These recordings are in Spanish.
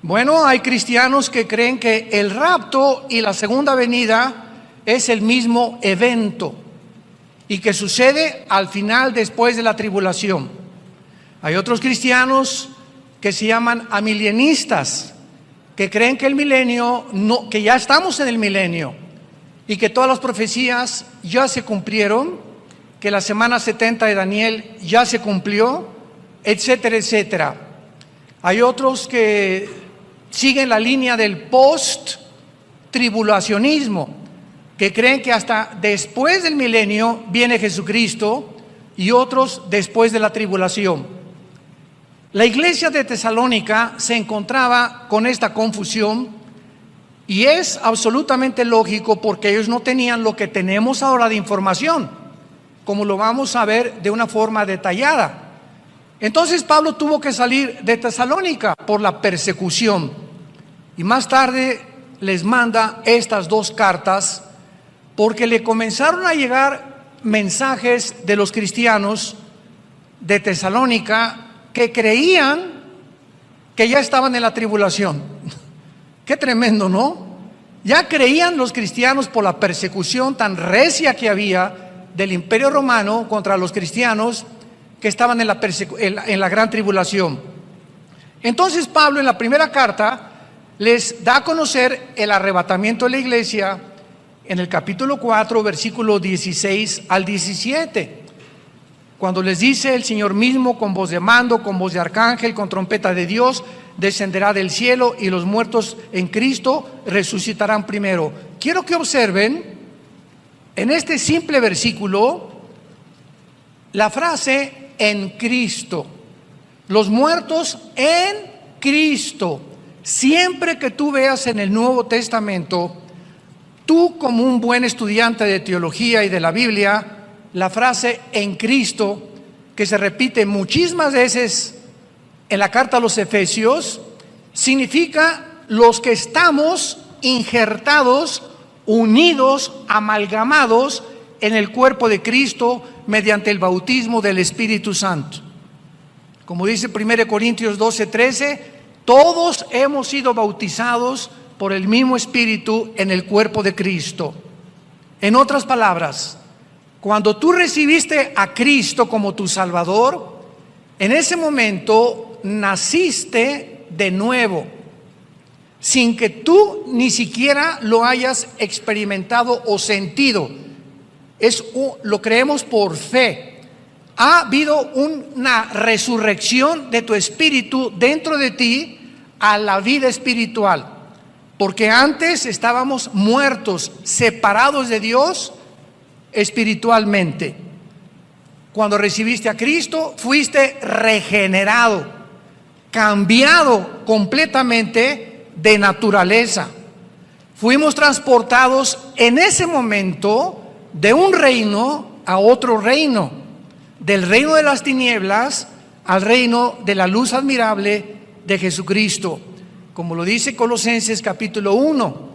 Bueno, hay cristianos que creen que el rapto y la segunda venida es el mismo evento y que sucede al final después de la tribulación. Hay otros cristianos que se llaman amilienistas, que creen que el milenio, no, que ya estamos en el milenio y que todas las profecías ya se cumplieron, que la semana 70 de Daniel ya se cumplió, etcétera, etcétera. Hay otros que siguen la línea del post-tribulacionismo, que creen que hasta después del milenio viene Jesucristo, y otros después de la tribulación. La iglesia de Tesalónica se encontraba con esta confusión, y es absolutamente lógico porque ellos no tenían lo que tenemos ahora de información, como lo vamos a ver de una forma detallada. Entonces Pablo tuvo que salir de Tesalónica por la persecución, y más tarde les manda estas dos cartas porque le comenzaron a llegar mensajes de los cristianos de Tesalónica que creían que ya estaban en la tribulación. Qué tremendo, ¿no? Ya creían los cristianos por la persecución tan recia que había del Imperio Romano contra los cristianos que estaban en la gran tribulación. Entonces Pablo en la primera carta les da a conocer el arrebatamiento de la iglesia en el capítulo 4, versículo 16 al 17, cuando les dice: el Señor mismo con voz de mando, con voz de arcángel, con trompeta de Dios, descenderá del cielo, y los muertos en Cristo resucitarán primero. Quiero que observen en este simple versículo la frase en Cristo. Los muertos en Cristo. Siempre que tú veas en el Nuevo Testamento, tú como un buen estudiante de teología y de la Biblia, la frase en Cristo, que se repite muchísimas veces en la carta a los Efesios, significa los que estamos injertados, unidos, amalgamados en el cuerpo de Cristo mediante el bautismo del Espíritu Santo. Como dice 1 Corintios 12:13, todos hemos sido bautizados por el mismo Espíritu en el cuerpo de Cristo. En otras palabras, cuando tú recibiste a Cristo como tu Salvador, en ese momento naciste de nuevo, sin que tú ni siquiera lo hayas experimentado o sentido. Lo creemos por fe. Ha habido una resurrección de tu espíritu dentro de ti a la vida espiritual, porque antes estábamos muertos, separados de Dios espiritualmente. Cuando recibiste a Cristo, fuiste regenerado, cambiado completamente de naturaleza. Fuimos transportados en ese momento de un reino a otro reino, del reino de las tinieblas al reino de la luz admirable de Jesucristo, como lo dice Colosenses capítulo 1.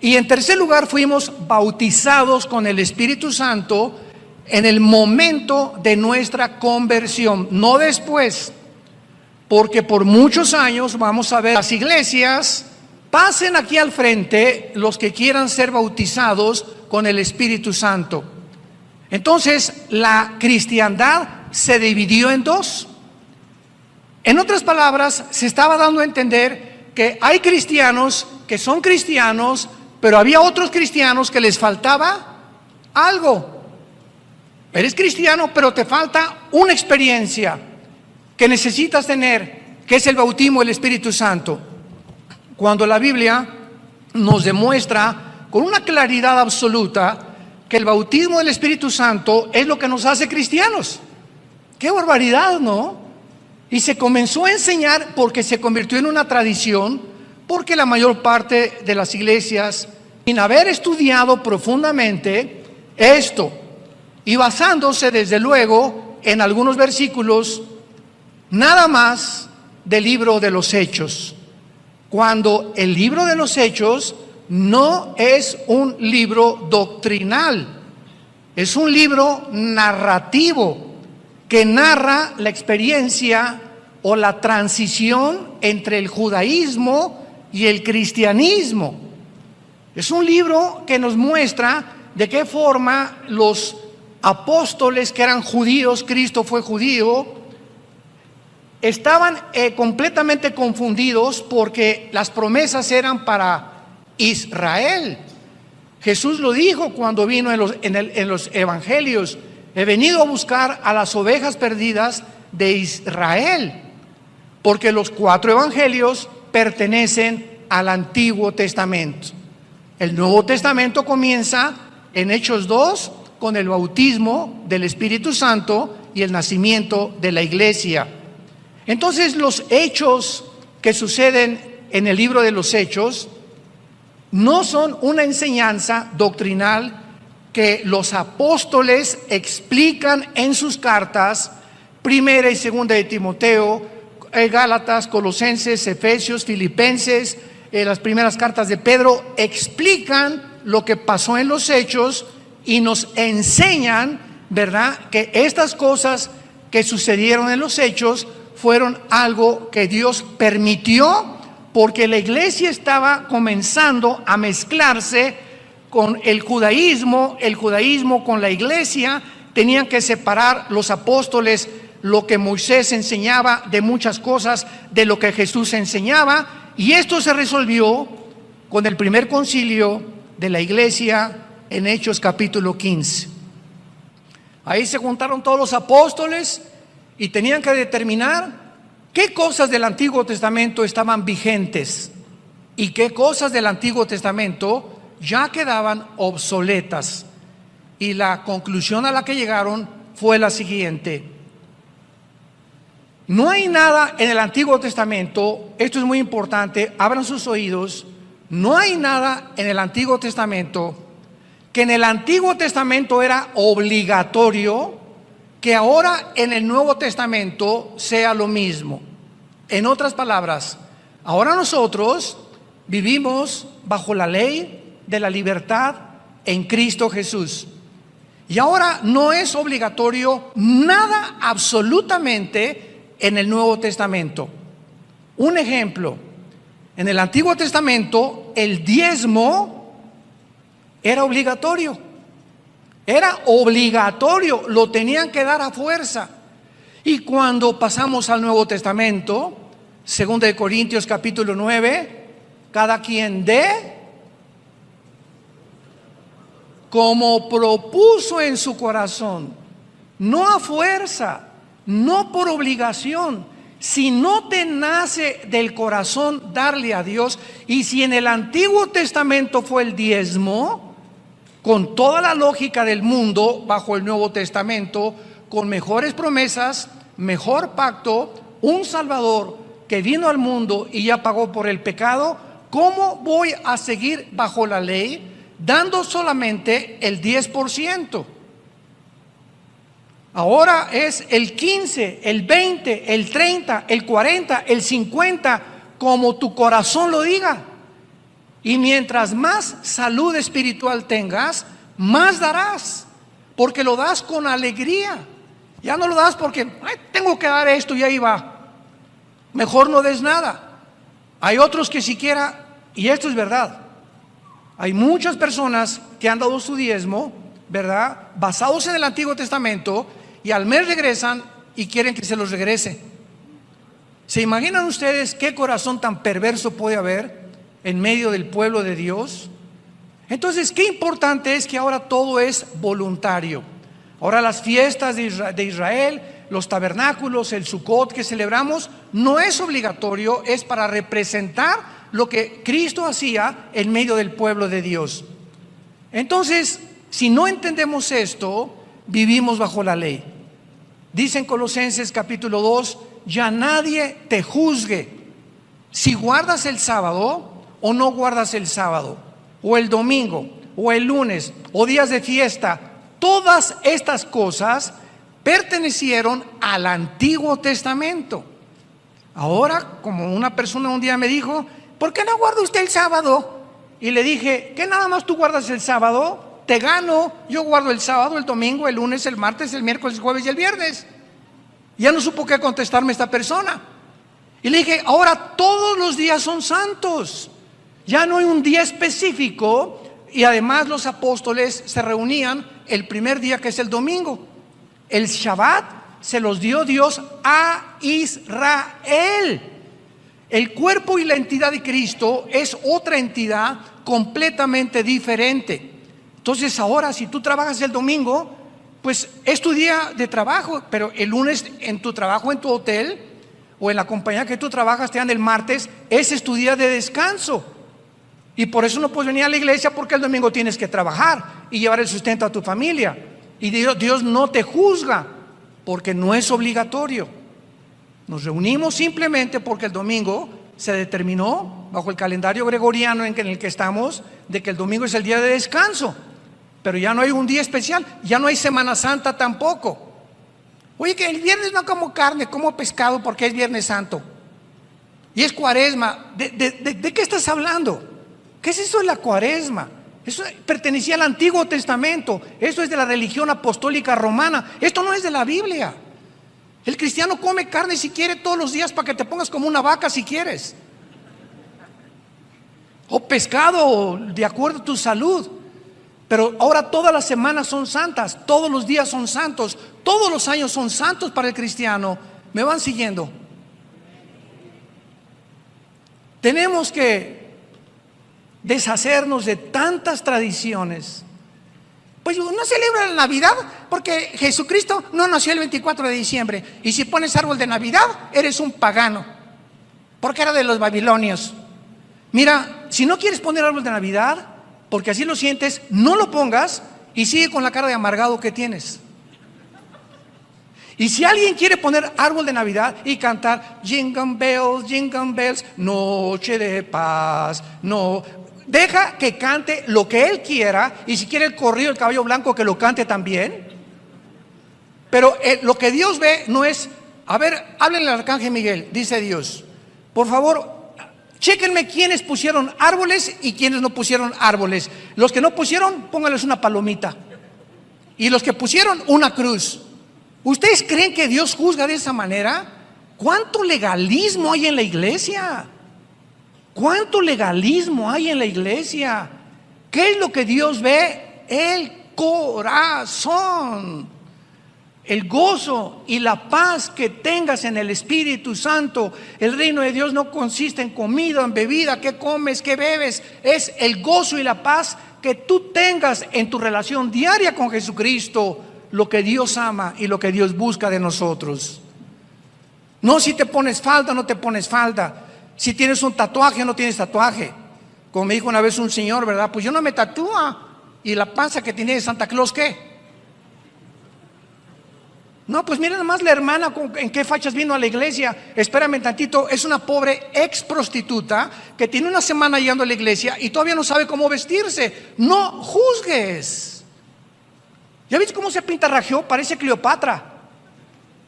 Y en tercer lugar, fuimos bautizados con el Espíritu Santo en el momento de nuestra conversión, no después, porque por muchos años vamos a ver las iglesias. Pasen aquí al frente los que quieran ser bautizados con el Espíritu Santo. Entonces la cristiandad se dividió en dos. En otras palabras, se estaba dando a entender que hay cristianos que son cristianos, pero había otros cristianos que les faltaba algo. Eres cristiano, pero te falta una experiencia que necesitas tener, que es el bautismo del Espíritu Santo. Cuando la Biblia nos demuestra con una claridad absoluta que el bautismo del Espíritu Santo es lo que nos hace cristianos. ¡Qué barbaridad!, ¿no? Y se comenzó a enseñar porque se convirtió en una tradición, porque la mayor parte de las iglesias, sin haber estudiado profundamente esto, y basándose desde luego en algunos versículos, nada más del libro de los Hechos, cuando el libro de los Hechos no es un libro doctrinal, es un libro narrativo que narra la experiencia o la transición entre el judaísmo y el cristianismo. Es un libro que nos muestra de qué forma los apóstoles que eran judíos, Cristo fue judío, estaban completamente confundidos porque las promesas eran para Israel. Jesús lo dijo cuando vino en los evangelios: he venido a buscar a las ovejas perdidas de Israel, porque los 4 evangelios pertenecen al Antiguo Testamento. El Nuevo Testamento comienza en Hechos 2 con el bautismo del Espíritu Santo y el nacimiento de la iglesia. Entonces, los hechos que suceden en el libro de los Hechos no son una enseñanza doctrinal que los apóstoles explican en sus cartas, primera y segunda de Timoteo, Gálatas, Colosenses, Efesios, Filipenses, las primeras cartas de Pedro. Explican lo que pasó en los hechos y nos enseñan, ¿verdad?, que estas cosas que sucedieron en los hechos fueron algo que Dios permitió, porque la iglesia estaba comenzando a mezclarse con el judaísmo con la iglesia. Tenían que separar los apóstoles lo que Moisés enseñaba de muchas cosas de lo que Jesús enseñaba, y esto se resolvió con el primer concilio de la iglesia en Hechos capítulo 15. Ahí se juntaron todos los apóstoles y tenían que determinar qué cosas del Antiguo Testamento estaban vigentes y qué cosas del Antiguo Testamento ya quedaban obsoletas. Y la conclusión a la que llegaron fue la siguiente: no hay nada en el Antiguo Testamento, esto es muy importante, abran sus oídos, no hay nada en el Antiguo Testamento que en el Antiguo Testamento era obligatorio que ahora en el Nuevo Testamento sea lo mismo. En otras palabras, ahora nosotros vivimos bajo la ley de la libertad en Cristo Jesús. Y ahora no es obligatorio nada absolutamente en el Nuevo Testamento. Un ejemplo: en el Antiguo Testamento el diezmo era obligatorio. Era obligatorio, lo tenían que dar a fuerza. Y cuando pasamos al Nuevo Testamento, 2 de Corintios capítulo 9, cada quien dé como propuso en su corazón, no a fuerza, no por obligación. Si no te nace del corazón darle a Dios, y si en el Antiguo Testamento fue el diezmo, con toda la lógica del mundo, bajo el Nuevo Testamento, con mejores promesas, mejor pacto, un Salvador que vino al mundo y ya pagó por el pecado, ¿cómo voy a seguir bajo la ley dando solamente el 10%? Ahora es el 15, el 20, el 30, el 40, el 50, como tu corazón lo diga. Y mientras más salud espiritual tengas, más darás, porque lo das con alegría. Ya no lo das porque tengo que dar esto y ahí va. Mejor no des nada. Hay otros que siquiera, y esto es verdad, hay muchas personas que han dado su diezmo, ¿verdad?, basados en el Antiguo Testamento, y al mes regresan y quieren que se los regrese. ¿Se imaginan ustedes qué corazón tan perverso puede haber en medio del pueblo de Dios? Entonces, qué importante es que ahora todo es voluntario. Ahora las fiestas de Israel, los tabernáculos, el Sukkot que celebramos, no es obligatorio, es para representar lo que Cristo hacía en medio del pueblo de Dios. Entonces, si no entendemos esto, vivimos bajo la ley. Dice en Colosenses capítulo 2, ya nadie te juzgue si guardas el sábado o no guardas el sábado, o el domingo, o el lunes, o días de fiesta. Todas estas cosas pertenecieron al Antiguo Testamento. Ahora, como una persona un día me dijo, ¿por qué no guarda usted el sábado? Y le dije, ¿qué nada más tú guardas el sábado? Te gano, yo guardo el sábado, el domingo, el lunes, el martes, el miércoles, el jueves y el viernes. Ya no supo qué contestarme esta persona. Y le dije, ahora todos los días son santos. Ya no hay un día específico. Y además los apóstoles se reunían el primer día, que es el domingo. El Shabbat se los dio Dios a Israel. El cuerpo y la entidad de Cristo es otra entidad completamente diferente. Entonces ahora, si tú trabajas el domingo, pues es tu día de trabajo, pero el lunes en tu trabajo, en tu hotel o en la compañía que tú trabajas, te dan el martes, ese es tu día de descanso. Y por eso no puedes venir a la iglesia, porque el domingo tienes que trabajar y llevar el sustento a tu familia. Y Dios no te juzga, porque no es obligatorio. Nos reunimos simplemente porque el domingo se determinó, bajo el calendario gregoriano en el que estamos, de que el domingo es el día de descanso. Pero ya no hay un día especial, ya no hay Semana Santa tampoco. Oye, que el viernes no como carne, como pescado porque es Viernes Santo. Y es Cuaresma. ¿De qué estás hablando? ¿Qué es eso de la Cuaresma? Eso pertenecía al Antiguo Testamento. Eso es de la religión apostólica romana. Esto no es de la Biblia. El cristiano come carne si quiere todos los días, para que te pongas como una vaca si quieres. O pescado, de acuerdo a tu salud. Pero ahora todas las semanas son santas, todos los días son santos, todos los años son santos para el cristiano. ¿Me van siguiendo? Tenemos que deshacernos de tantas tradiciones. Pues no celebra la Navidad porque Jesucristo no nació el 24 de diciembre. Y si pones árbol de Navidad, eres un pagano, porque era de los babilonios. Mira, si no quieres poner árbol de Navidad, porque así lo sientes, no lo pongas y sigue con la cara de amargado que tienes. Y si alguien quiere poner árbol de Navidad y cantar jingle bells, noche de paz, no, deja que cante lo que él quiera. Y si quiere el corrido del caballo blanco, que lo cante también. Pero lo que Dios ve no es, a ver, háblenle al arcángel Miguel, dice Dios, por favor, chéquenme quiénes pusieron árboles y quiénes no pusieron árboles. Los que no pusieron, pónganles una palomita. Y los que pusieron, una cruz. ¿Ustedes creen que Dios juzga de esa manera? ¿Cuánto legalismo hay en la iglesia? ¿Cuánto legalismo hay en la iglesia? ¿Qué es lo que Dios ve? El corazón. El gozo y la paz que tengas en el Espíritu Santo. El reino de Dios no consiste en comida, en bebida, qué comes, qué bebes. Es el gozo y la paz que tú tengas en tu relación diaria con Jesucristo, lo que Dios ama y lo que Dios busca de nosotros. No si te pones falda o no te pones falda, si tienes un tatuaje o no tienes tatuaje. Como me dijo una vez un señor, ¿verdad? Pues yo no me tatúa. ¿Y la panza que tiene de Santa Claus qué? No, pues miren nomás la hermana en qué fachas vino a la iglesia. Espérame tantito, es una pobre ex prostituta que tiene una semana llegando a la iglesia y todavía no sabe cómo vestirse. No juzgues. ¿Ya viste cómo se pintarrajeó? Parece Cleopatra.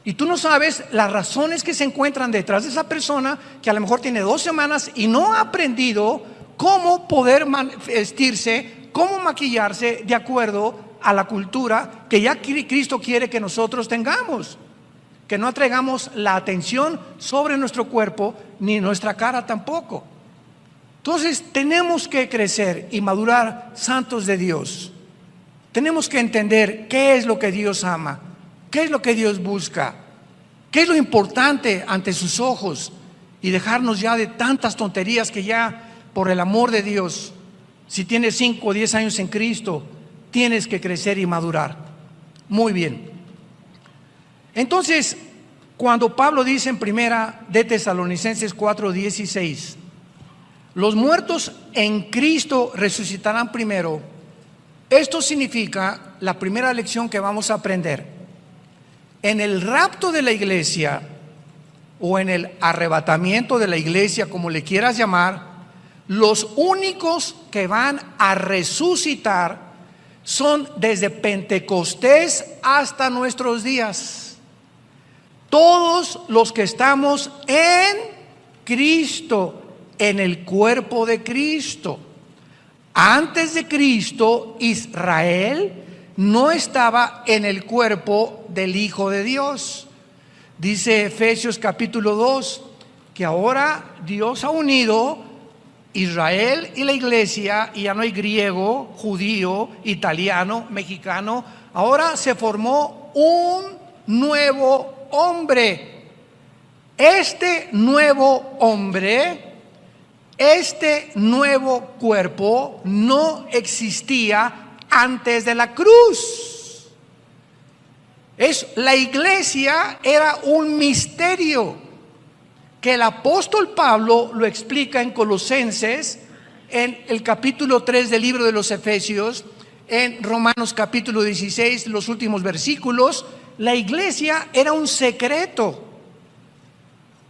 Y tú no sabes las razones que se encuentran detrás de esa persona, que a lo mejor tiene 2 semanas y no ha aprendido cómo poder vestirse, cómo maquillarse de acuerdo a la cultura que ya Cristo quiere que nosotros tengamos. Que no atraigamos la atención sobre nuestro cuerpo ni nuestra cara tampoco. Entonces tenemos que crecer y madurar santos de Dios. Tenemos que entender qué es lo que Dios ama, qué es lo que Dios busca, qué es lo importante ante sus ojos, y dejarnos ya de tantas tonterías que ya, por el amor de Dios, si tienes 5 o 10 años en Cristo, tienes que crecer y madurar. Muy bien. Entonces, cuando Pablo dice en primera de Tesalonicenses 4:16, los muertos en Cristo resucitarán primero, esto significa la primera lección que vamos a aprender. En el rapto de la iglesia, o en el arrebatamiento de la iglesia, como le quieras llamar, los únicos que van a resucitar son desde Pentecostés hasta nuestros días. Todos los que estamos en Cristo, en el cuerpo de Cristo. Antes de Cristo, Israel no estaba en el cuerpo del Hijo de Dios. Dice Efesios capítulo 2 que ahora Dios ha unido Israel y la iglesia, y ya no hay griego, judío, italiano, mexicano. Ahora se formó un nuevo hombre. Este nuevo hombre, este nuevo cuerpo no existía antes de la cruz. La iglesia era un misterio que el apóstol Pablo lo explica en Colosenses, en el capítulo 3 del libro de los Efesios, en Romanos capítulo 16, los últimos versículos. La iglesia era un secreto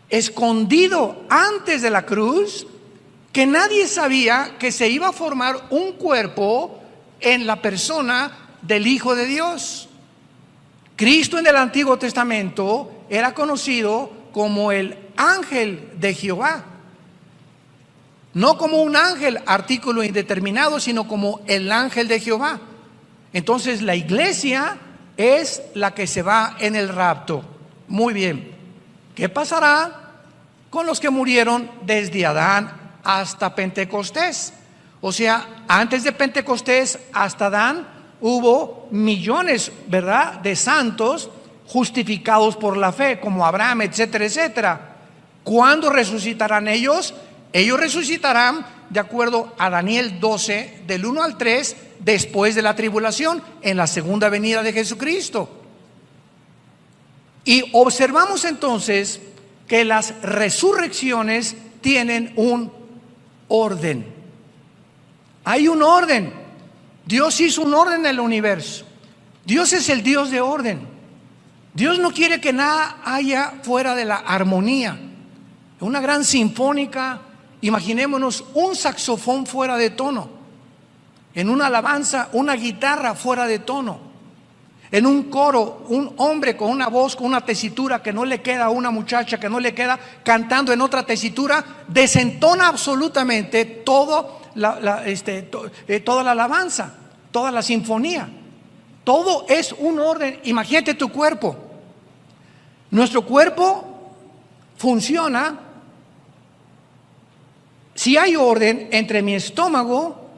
escondido antes de la cruz, que nadie sabía que se iba a formar un cuerpo en la persona del Hijo de Dios. Cristo en el Antiguo Testamento era conocido como el ángel de Jehová, no como un ángel artículo indeterminado, sino como el ángel de Jehová. Entonces la iglesia es la que se va en el rapto. Muy bien, ¿qué pasará con los que murieron desde Adán hasta Pentecostés? O sea, antes de Pentecostés hasta Adán hubo millones, ¿verdad?, de santos justificados por la fe, como Abraham, etcétera, etcétera. ¿Cuándo resucitarán ellos? Ellos resucitarán de acuerdo a Daniel 12, del 1 al 3, después de la tribulación, en la segunda venida de Jesucristo. Y observamos entonces que las resurrecciones tienen un orden. Hay un orden. Dios hizo un orden en el universo. Dios es el Dios de orden. Dios no quiere que nada haya fuera de la armonía. Una gran sinfónica, imaginémonos un saxofón fuera de tono. En una alabanza, una guitarra fuera de tono. En un coro, un hombre con una voz, con una tesitura que no le queda a una muchacha, que no le queda, cantando en otra tesitura, desentona absolutamente toda la alabanza, toda la sinfonía. Todo es un orden. Imagínate tu cuerpo. Nuestro cuerpo funciona si hay orden entre mi estómago,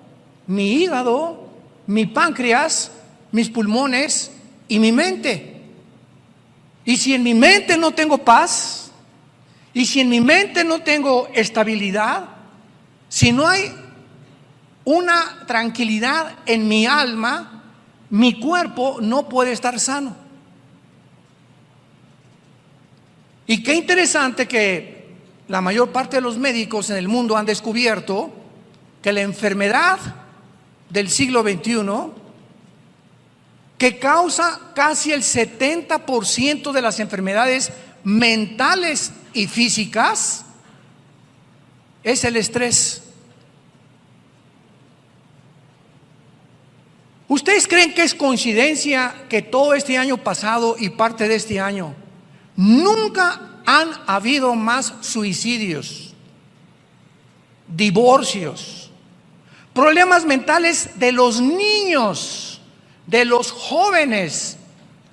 mi hígado, mi páncreas, mis pulmones y mi mente. Y si en mi mente no tengo paz, y si en mi mente no tengo estabilidad, si no hay una tranquilidad en mi alma, mi cuerpo no puede estar sano. Y qué interesante que la mayor parte de los médicos en el mundo han descubierto que la enfermedad del siglo XXI, que causa casi el 70% de las enfermedades mentales y físicas, es el estrés. ¿Ustedes creen que es coincidencia que todo este año pasado y parte de este año nunca han habido más suicidios, divorcios, problemas mentales de los niños, de los jóvenes,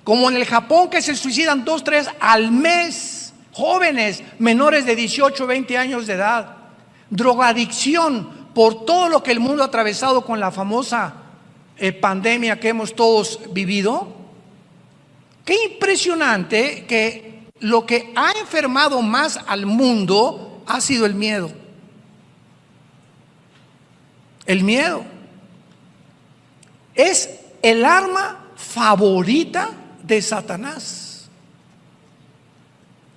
como en el Japón, que se suicidan 2, 3 al mes, jóvenes menores de 18, 20 años de edad, drogadicción, por todo lo que el mundo ha atravesado con la famosa pandemia que hemos todos vivido? Qué impresionante que lo que ha enfermado más al mundo ha sido el miedo. El miedo es el arma favorita de Satanás.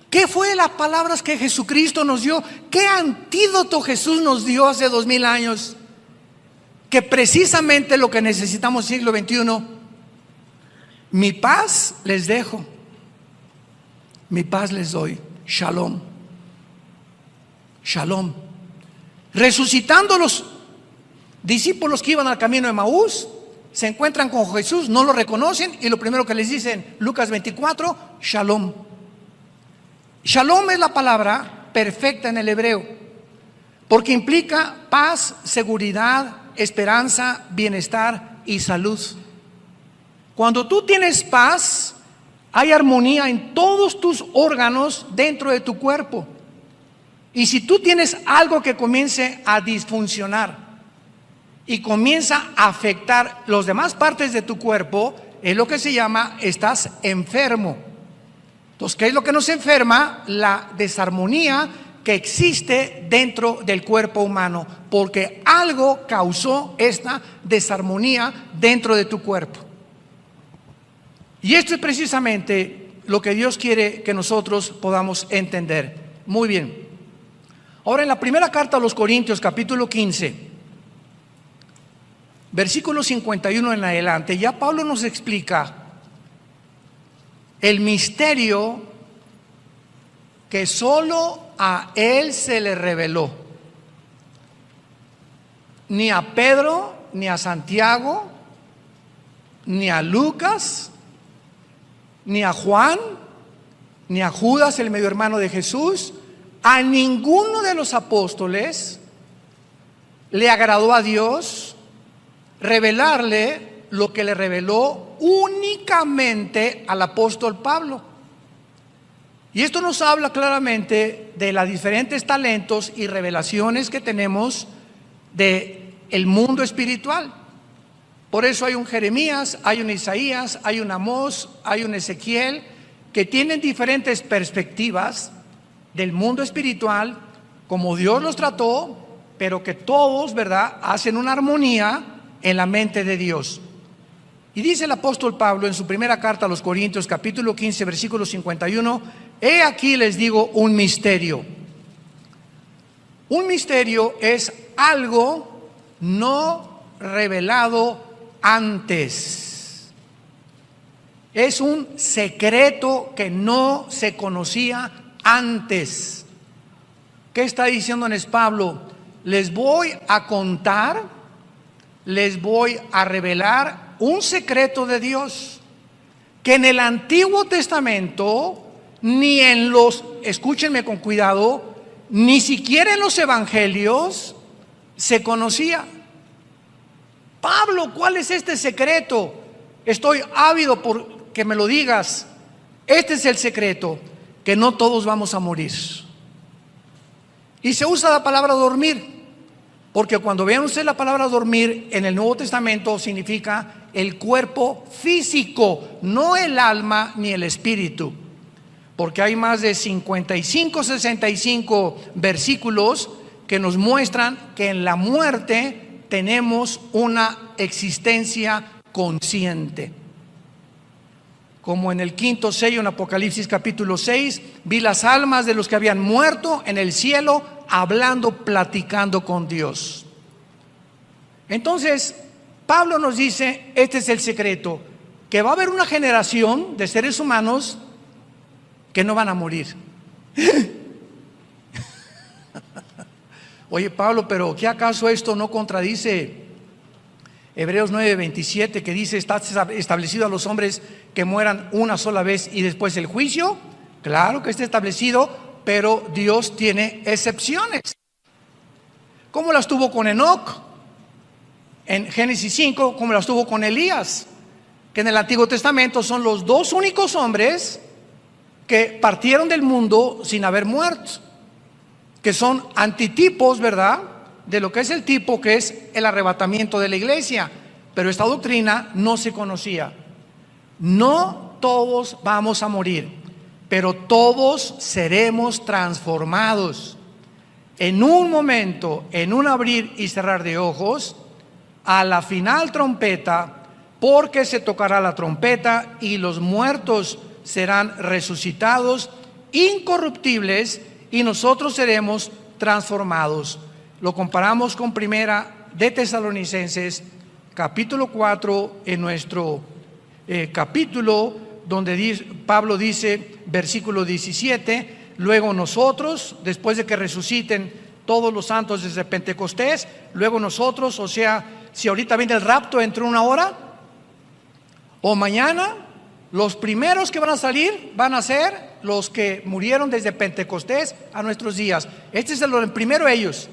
¿Qué fue las palabras que Jesucristo nos dio? ¿Qué antídoto Jesús nos dio hace 2000 años? Que precisamente lo que necesitamos en el siglo XXI: mi paz les dejo, mi paz les doy. Shalom. Shalom. Resucitando los discípulos que iban al camino de Emaús, se encuentran con Jesús, no lo reconocen, y lo primero que les dicen, Lucas 24, Shalom. Shalom es la palabra perfecta en el hebreo, porque implica paz, seguridad, esperanza, bienestar y salud. Cuando tú tienes paz, Hay armonía en todos tus órganos dentro de tu cuerpo. Y si tú tienes algo que comience a disfuncionar y comienza a afectar las demás partes de tu cuerpo, es lo que se llama, estás enfermo. Entonces, ¿qué es lo que nos enferma? La desarmonía que existe dentro del cuerpo humano, porque algo causó esta desarmonía dentro de tu cuerpo. Y esto es precisamente lo que Dios quiere que nosotros podamos entender. Muy bien. Ahora, en la primera carta a los Corintios, capítulo 15, versículo 51 en adelante, ya Pablo nos explica el misterio que solo a él se le reveló. Ni a Pedro, ni a Santiago, ni a Lucas, ni a Juan, ni a Judas, el medio hermano de Jesús, a ninguno de los apóstoles le agradó a Dios revelarle lo que le reveló únicamente al apóstol Pablo. Y esto nos habla claramente de los diferentes talentos y revelaciones que tenemos del mundo espiritual. Por eso hay un Jeremías, hay un Isaías, hay un Amós, hay un Ezequiel, que tienen diferentes perspectivas del mundo espiritual, como Dios los trató, pero que todos, ¿verdad?, hacen una armonía en la mente de Dios. Y dice el apóstol Pablo en su primera carta a los Corintios, capítulo 15, versículo 51, he aquí les digo un misterio. Un misterio es algo no revelado antes. Es un secreto que no se conocía antes. ¿Qué está diciéndoles Pablo? Les voy a contar, les voy a revelar un secreto de Dios que en el Antiguo Testamento ni en los, escúchenme con cuidado, ni siquiera en los evangelios se conocía. Pablo, ¿cuál es este secreto? Estoy ávido por que me lo digas. Este es el secreto, que no todos vamos a morir. Y se usa la palabra dormir, porque cuando vean ustedes la palabra dormir en el Nuevo Testamento significa el cuerpo físico, no el alma ni el espíritu, porque hay más de 65 versículos que nos muestran que en la muerte tenemos una existencia consciente. Como en el quinto sello en Apocalipsis capítulo 6, vi las almas de los que habían muerto en el cielo hablando, platicando con Dios. Entonces, Pablo nos dice, este es el secreto, que va a haber una generación de seres humanos que no van a morir. Oye, Pablo, pero ¿qué acaso esto no contradice Hebreos 9:27, que dice, está establecido a los hombres que mueran una sola vez y después el juicio? Claro que está establecido, pero Dios tiene excepciones. ¿Cómo las tuvo con Enoc en Génesis 5? ¿Cómo las tuvo con Elías? Que en el Antiguo Testamento son los dos únicos hombres que partieron del mundo sin haber muerto, que son antitipos, ¿verdad?, de lo que es el tipo que es el arrebatamiento de la iglesia. Pero esta doctrina no se conocía. No todos vamos a morir, pero todos seremos transformados en un momento, en un abrir y cerrar de ojos, a la final trompeta, porque se tocará la trompeta y los muertos serán resucitados incorruptibles y nosotros seremos transformados. Lo comparamos con Primera de Tesalonicenses capítulo 4, en nuestro capítulo donde Pablo dice, versículo 17, luego nosotros, después de que resuciten todos los santos desde Pentecostés, luego nosotros, o sea, si ahorita viene el rapto entre una hora o mañana, los primeros que van a salir van a ser los que murieron desde Pentecostés a nuestros días. Este es el primero ellos.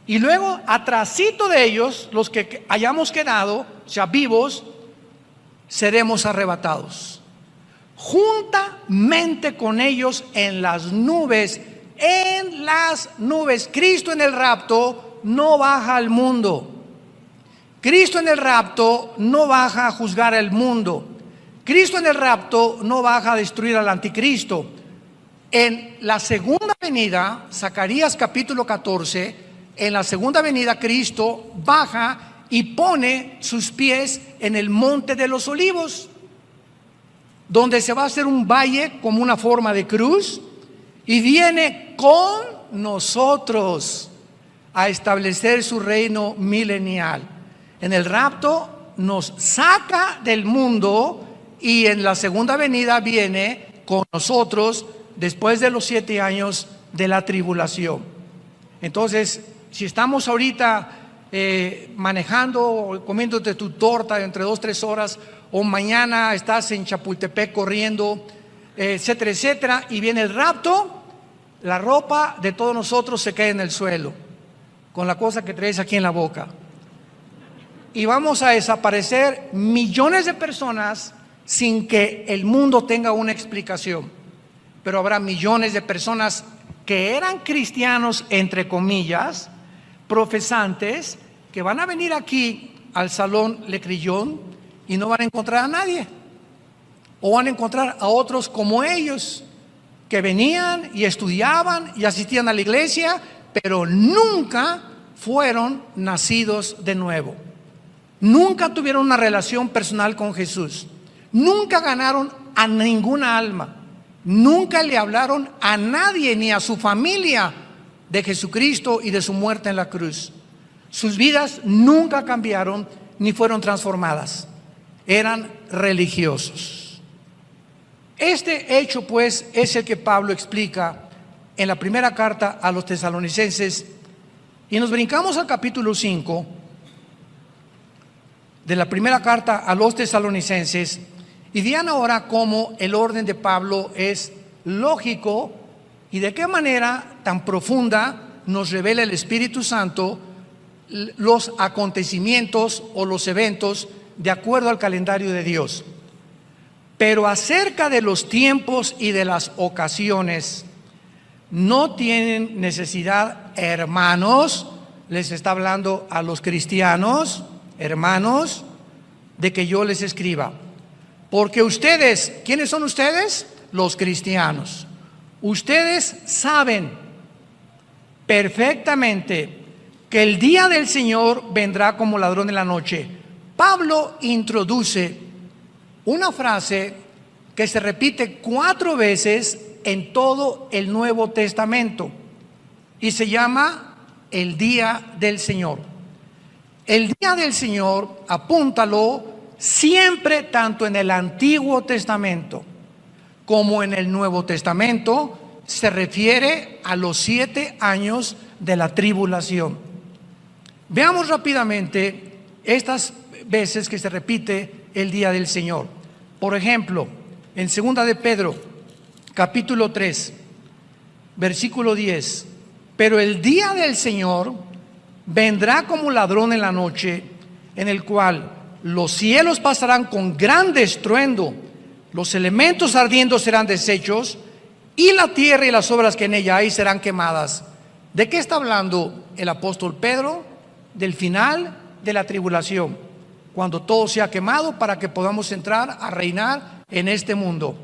Y luego, atrasito de ellos, los que hayamos quedado, o sea, vivos, seremos arrebatados. juntamente con ellos en las nubes. En las nubes. Cristo en el rapto no baja al mundo. Cristo en el rapto no baja a juzgar al mundo. Cristo en el rapto no baja a destruir al anticristo. En la segunda venida, Zacarías capítulo 14, en la segunda venida Cristo baja y pone sus pies en el monte de los olivos, donde se va a hacer un valle como una forma de cruz, y viene con nosotros a establecer su reino milenial. En el rapto nos saca del mundo y en la segunda venida viene con nosotros después de los 7 años de la tribulación. Entonces, si estamos ahorita manejando o comiéndote tu torta entre 2-3 horas, o mañana estás en Chapultepec corriendo, etcétera, etcétera, y viene el rapto, la ropa de todos nosotros se cae en el suelo, con la cosa que traes aquí en la boca. Y vamos a desaparecer millones de personas sin que el mundo tenga una explicación. Pero habrá millones de personas que eran cristianos, entre comillas, profesantes, que van a venir aquí al Salón Le Crillon y no van a encontrar a nadie. O van a encontrar a otros como ellos, que venían y estudiaban y asistían a la iglesia, pero nunca fueron nacidos de nuevo. Nunca tuvieron una relación personal con Jesús. Nunca ganaron a ninguna alma. Nunca le hablaron a nadie ni a su familia de Jesucristo y de su muerte en la cruz. Sus vidas nunca cambiaron ni fueron transformadas. Eran religiosos. Este hecho, pues, es el que Pablo explica en la primera carta a los tesalonicenses. Y nos brincamos al capítulo 5 de la primera carta a los tesalonicenses. Y vean ahora cómo el orden de Pablo es lógico y de qué manera tan profunda nos revela el Espíritu Santo los acontecimientos o los eventos de acuerdo al calendario de Dios. Pero acerca de los tiempos y de las ocasiones, no tienen necesidad, hermanos, les está hablando a los cristianos, hermanos, de que yo les escriba. Porque ustedes, ¿quiénes son ustedes? Los cristianos. Ustedes saben perfectamente que el día del Señor vendrá como ladrón en la noche. Pablo introduce una frase que se repite 4 veces en todo el Nuevo Testamento y se llama el día del Señor. El día del Señor, apúntalo, siempre tanto en el Antiguo Testamento como en el Nuevo Testamento se refiere a los 7 años de la tribulación. Veamos rápidamente estas veces que se repite el día del Señor. Por ejemplo, en 2 de Pedro, capítulo 3, versículo 10. Pero el día del Señor vendrá como ladrón en la noche, en el cual los cielos pasarán con gran estruendo, los elementos ardiendo serán deshechos, y la tierra y las obras que en ella hay serán quemadas. ¿De qué está hablando el apóstol Pedro? Del final de la tribulación, cuando todo sea quemado para que podamos entrar a reinar en este mundo.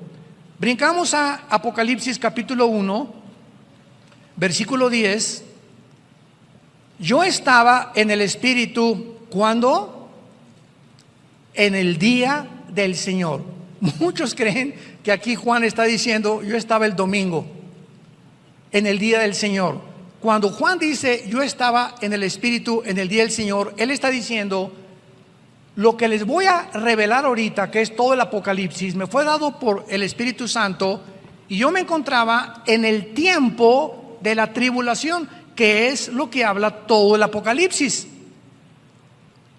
Brincamos a Apocalipsis capítulo 1, versículo 10. Yo estaba en el Espíritu, ¿cuándo? En el día del Señor. Muchos creen que aquí Juan está diciendo, yo estaba el domingo, en el día del Señor. Cuando Juan dice, yo estaba en el Espíritu en el día del Señor, él está diciendo, lo que les voy a revelar ahorita, que es todo el Apocalipsis, me fue dado por el Espíritu Santo y yo me encontraba en el tiempo de la tribulación, que es lo que habla todo el Apocalipsis.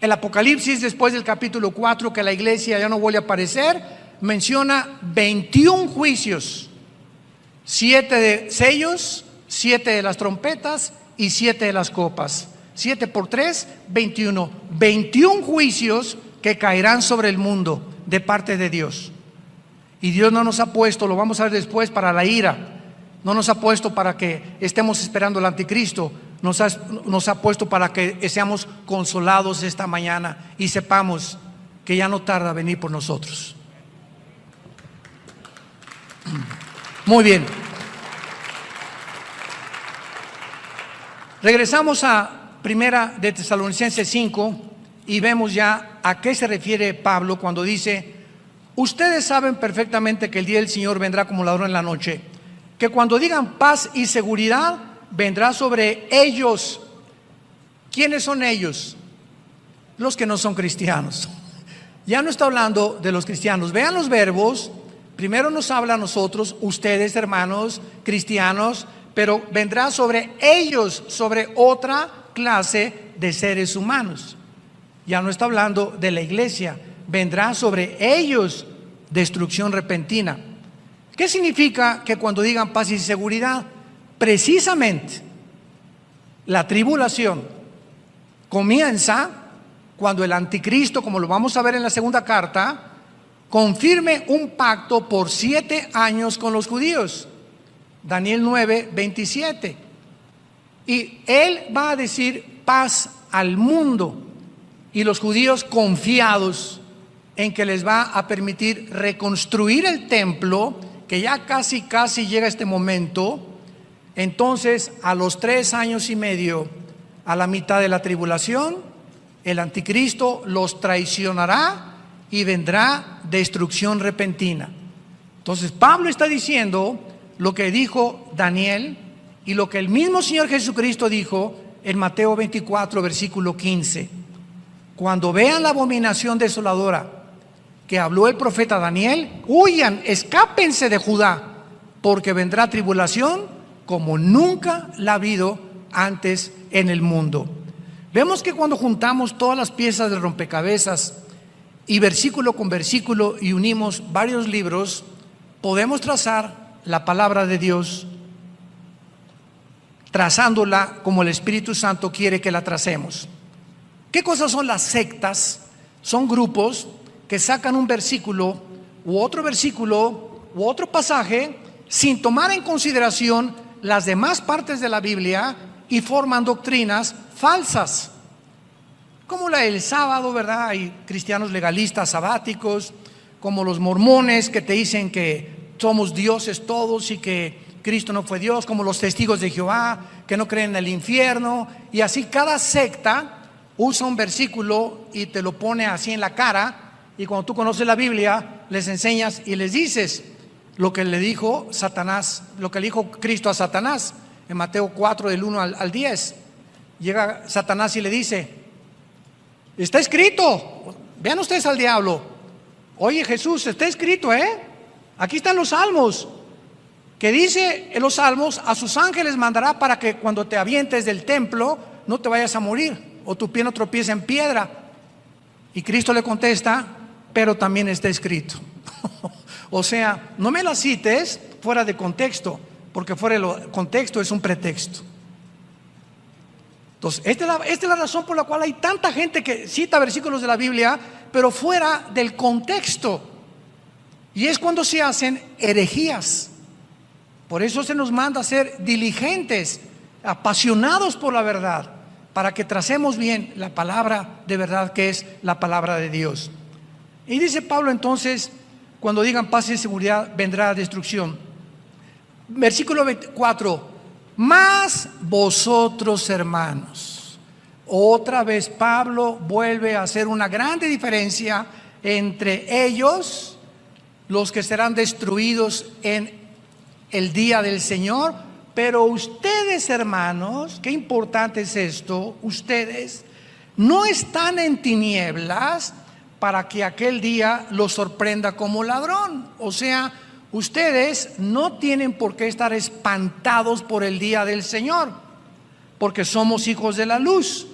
El Apocalipsis, después del capítulo 4, que la iglesia ya no vuelve a aparecer, menciona 21 juicios, 7 de sellos, 7 de las trompetas y 7 de las copas. 7 por 3, 21. 21 juicios que caerán sobre el mundo de parte de Dios. Y Dios no nos ha puesto, lo vamos a ver después, para la ira. No nos ha puesto para que estemos esperando al anticristo. Nos ha puesto para que seamos consolados esta mañana y sepamos que ya no tarda venir por nosotros. Muy bien. Regresamos a Primera de Tesalonicenses 5 y vemos ya a qué se refiere Pablo cuando dice: ustedes saben perfectamente que el día del Señor vendrá como ladrón en la noche, que cuando digan paz y seguridad, vendrá sobre ellos. ¿Quiénes son ellos? Los que no son cristianos. Ya no está hablando de los cristianos. Vean los verbos. Primero nos habla a nosotros, ustedes hermanos cristianos, pero vendrá sobre ellos, sobre otra clase de seres humanos. Ya no está hablando de la iglesia. Vendrá sobre ellos destrucción repentina. ¿Qué significa que cuando digan paz y seguridad? Precisamente la tribulación comienza cuando el anticristo, como lo vamos a ver en la segunda carta, confirme un pacto por 7 años con los judíos. Daniel 9:27. Y él va a decir paz al mundo, y los judíos, confiados en que les va a permitir reconstruir el templo, que ya casi llega este momento. Entonces, a los 3 años y medio, a la mitad de la tribulación, el anticristo los traicionará y vendrá destrucción repentina. Entonces Pablo está diciendo lo que dijo Daniel y lo que el mismo Señor Jesucristo dijo en Mateo 24 versículo 15: cuando vean la abominación desoladora que habló el profeta Daniel, huyan, escápense de Judá, porque vendrá tribulación como nunca la ha habido antes en el mundo. Vemos que cuando juntamos todas las piezas del rompecabezas y versículo con versículo y unimos varios libros, podemos trazar la palabra de Dios, trazándola como el Espíritu Santo quiere que la tracemos. ¿Qué cosas son las sectas? Son grupos que sacan un versículo u otro pasaje sin tomar en consideración las demás partes de la Biblia y forman doctrinas falsas, como la del sábado, ¿verdad? Hay cristianos legalistas sabáticos, como los mormones que te dicen que somos dioses todos y que Cristo no fue Dios, como los testigos de Jehová que no creen en el infierno. Y así cada secta usa un versículo y te lo pone así en la cara, y cuando tú conoces la Biblia les enseñas y les dices lo que le dijo Satanás, lo que le dijo Cristo a Satanás en Mateo 4 del 1 al 10. Llega Satanás y le dice: está escrito. Vean ustedes al diablo: oye Jesús, está escrito, aquí están los salmos, que dice en los salmos: a sus ángeles mandará para que cuando te avientes del templo no te vayas a morir, o tu pie no tropiece en piedra. Y Cristo le contesta: pero también está escrito. O sea, no me la cites fuera de contexto, porque fuera de contexto es un pretexto. Entonces, esta es la razón por la cual hay tanta gente que cita versículos de la Biblia, pero fuera del contexto. Y es cuando se hacen herejías. Por eso se nos manda a ser diligentes, apasionados por la verdad, para que tracemos bien la palabra de verdad, que es la palabra de Dios. Y dice Pablo entonces: cuando digan paz y seguridad, vendrá destrucción. Versículo 24: mas vosotros, hermanos. Otra vez Pablo vuelve a hacer una grande diferencia entre ellos, los que serán destruidos en el día del Señor, pero ustedes, hermanos, qué importante es esto, ustedes no están en tinieblas para que aquel día los sorprenda como ladrón. O sea, ustedes no tienen por qué estar espantados por el día del Señor, porque somos hijos de la luz.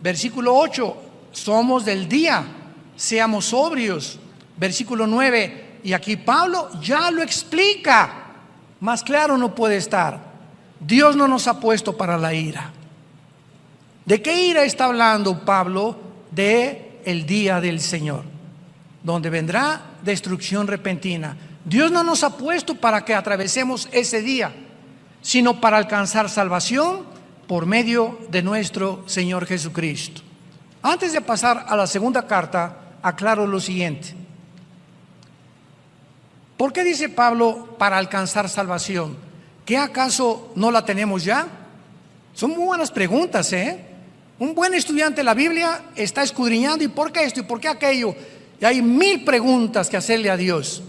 Versículo 8: somos del día, seamos sobrios. Versículo 9, y aquí Pablo ya lo explica, más claro no puede estar. Dios no nos ha puesto para la ira. ¿De qué ira está hablando Pablo? De el día del Señor. donde vendrá destrucción repentina. Dios no nos ha puesto para que atravesemos ese día, sino para alcanzar salvación por medio de nuestro Señor Jesucristo. Antes de pasar a la segunda carta, aclaro lo siguiente. ¿Por qué dice Pablo para alcanzar salvación? ¿Qué acaso no la tenemos ya? Son muy buenas preguntas, ¿eh? Un buen estudiante de la Biblia está escudriñando, ¿y por qué esto? ¿Y por qué aquello? Y hay 1000 preguntas que hacerle a Dios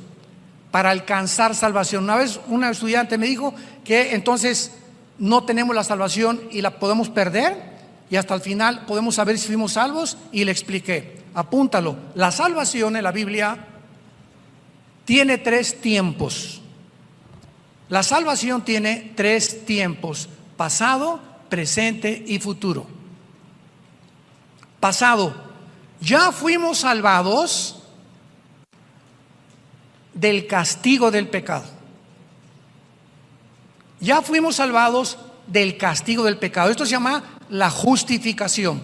para alcanzar salvación. Una vez una estudiante me dijo que entonces no tenemos la salvación y la podemos perder, y hasta el final podemos saber si fuimos salvos, y le expliqué, apúntalo, la salvación en la Biblia tiene 3 tiempos. La salvación tiene 3 tiempos: pasado, presente y futuro. Pasado, ya fuimos salvados del castigo del pecado. Ya fuimos salvados del castigo del pecado. Esto se llama la justificación.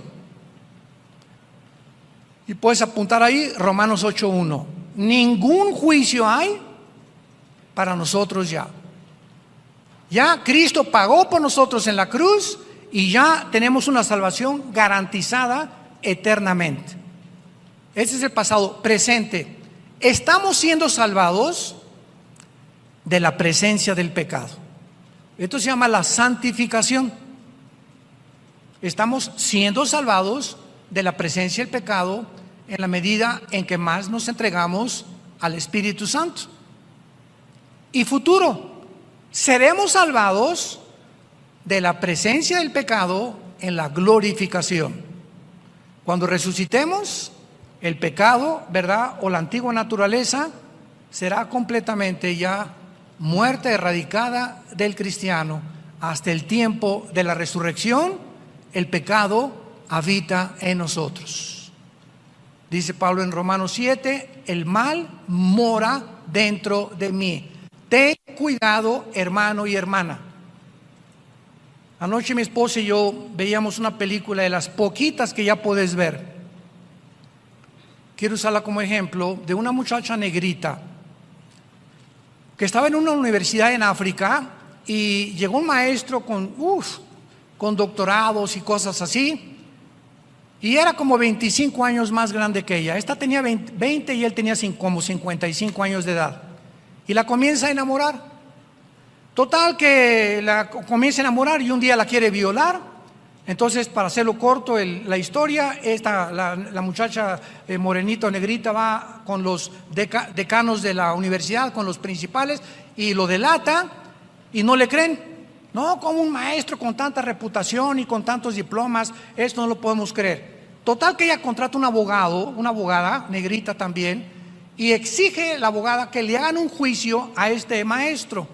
Y puedes apuntar ahí Romanos 8:1. Ningún juicio hay para nosotros ya. Ya Cristo pagó por nosotros en la cruz y ya tenemos una salvación garantizada eternamente. Ese es el pasado. Presente, estamos siendo salvados de la presencia del pecado. Esto se llama la santificación. Estamos siendo salvados de la presencia del pecado en la medida en que más nos entregamos al Espíritu Santo. Y futuro, seremos salvados de la presencia del pecado en la glorificación. Cuando resucitemos, el pecado, ¿verdad?, o la antigua naturaleza será completamente ya muerta, erradicada del cristiano. Hasta el tiempo de la resurrección, el pecado habita en nosotros. Dice Pablo en Romanos 7, el mal mora dentro de mí. Ten cuidado, hermano y hermana. Anoche mi esposa y yo veíamos una película de las poquitas que ya puedes ver. Quiero usarla como ejemplo de una muchacha negrita que estaba en una universidad en África, y llegó un maestro con doctorados y cosas así, y era como 25 años más grande que ella. Esta tenía 20 y él tenía como 55 años de edad, y la comienza a enamorar. Total que la comienza a enamorar y un día la quiere violar. Entonces, para hacerlo corto la historia, la muchacha morenita o negrita va con los decanos de la universidad, con los principales, y lo delata y no le creen. No, como un maestro con tanta reputación y con tantos diplomas, esto no lo podemos creer. Total que ella contrata un abogado, una abogada negrita también, y exige la abogada que le hagan un juicio a este maestro.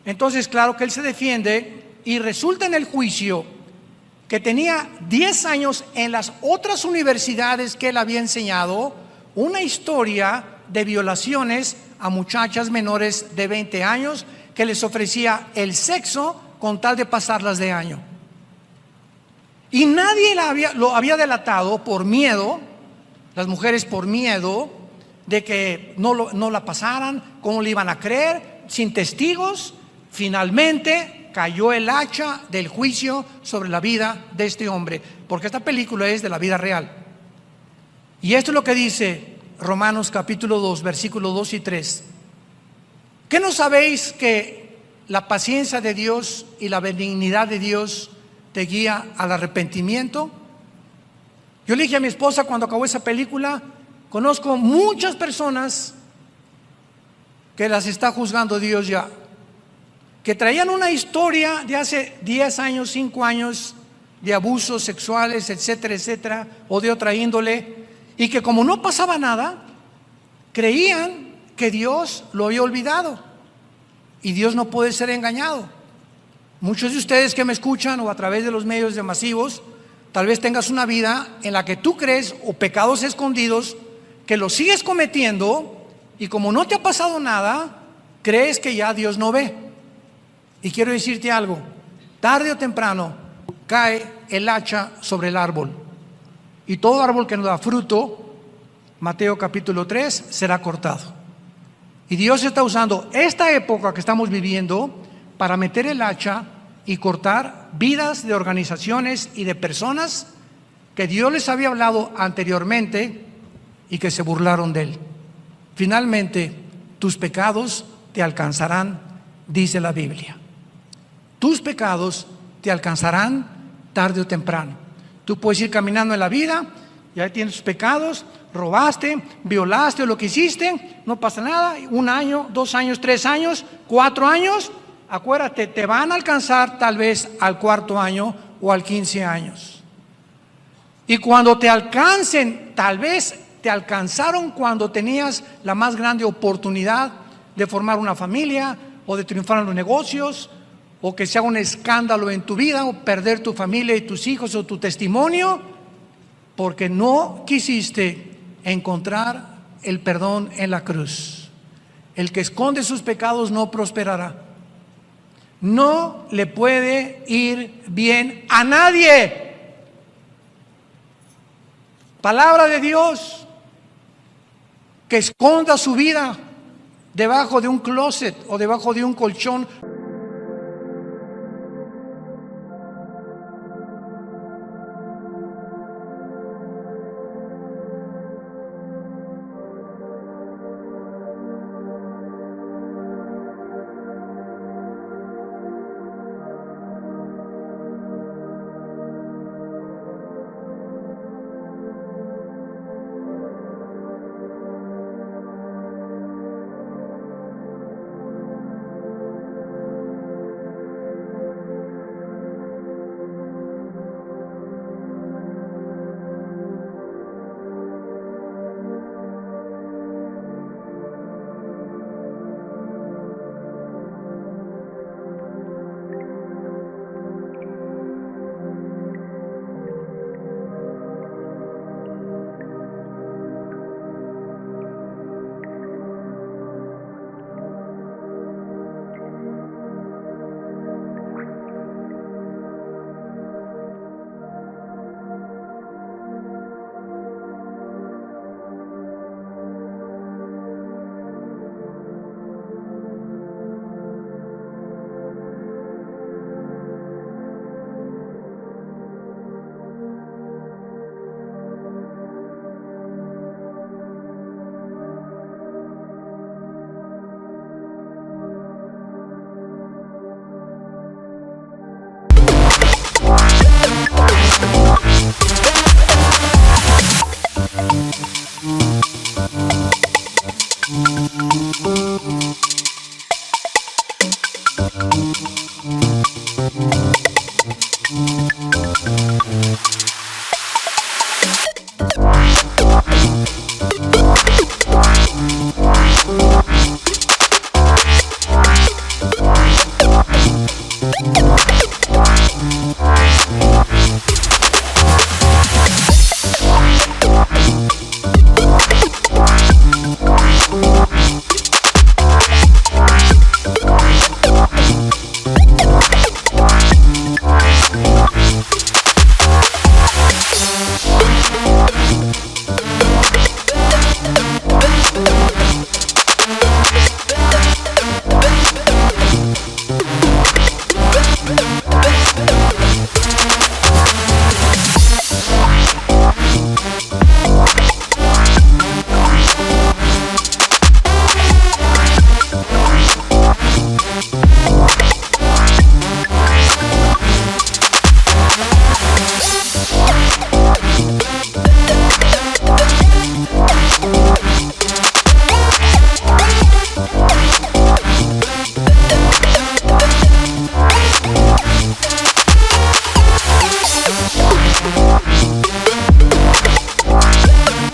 Entonces, claro que él se defiende, y resulta en el juicio que tenía 10 años en las otras universidades que él había enseñado una historia de violaciones a muchachas menores de 20 años que les ofrecía el sexo con tal de pasarlas de año. Y nadie lo había delatado por miedo, las mujeres por miedo de que no la pasaran, cómo le iban a creer, sin testigos. Finalmente cayó el hacha del juicio sobre la vida de este hombre, porque esta película es de la vida real. Y esto es lo que dice Romanos capítulo 2, versículos 2 y 3. ¿Qué no sabéis que la paciencia de Dios y la benignidad de Dios te guía al arrepentimiento? Yo le dije a mi esposa cuando acabó esa película, conozco muchas personas que las está juzgando Dios ya, que traían una historia de hace 10 años, 5 años, de abusos sexuales, etcétera, etcétera, o de otra índole, y que como no pasaba nada, creían que Dios lo había olvidado, y Dios no puede ser engañado. Muchos de ustedes que me escuchan o a través de los medios de masivos, tal vez tengas una vida en la que tú crees, o pecados escondidos, que los sigues cometiendo, y como no te ha pasado nada, crees que ya Dios no ve. Y quiero decirte algo, tarde o temprano cae el hacha sobre el árbol, y todo árbol que no da fruto Mateo capítulo 3, será cortado. Y Dios está usando esta época que estamos viviendo para meter el hacha y cortar vidas de organizaciones y de personas que Dios les había hablado anteriormente y que se burlaron de Él. Finalmente, tus pecados te alcanzarán, dice la Biblia. Tus pecados te alcanzarán tarde o temprano. Tú puedes ir caminando en la vida y ahí tienes tus pecados, robaste, violaste o lo que hiciste, no pasa nada. 1 año, 2 años, 3 años, 4 años, acuérdate, te van a alcanzar tal vez al 4.º año o al 15 años. Y cuando te alcancen, tal vez te alcanzaron cuando tenías la más grande oportunidad de formar una familia o de triunfar en los negocios, o que sea un escándalo en tu vida, o perder tu familia y tus hijos o tu testimonio, porque no quisiste encontrar el perdón en la cruz. El que esconde sus pecados no prosperará. No le puede ir bien a nadie. Palabra de Dios, que esconda su vida debajo de un closet o debajo de un colchón.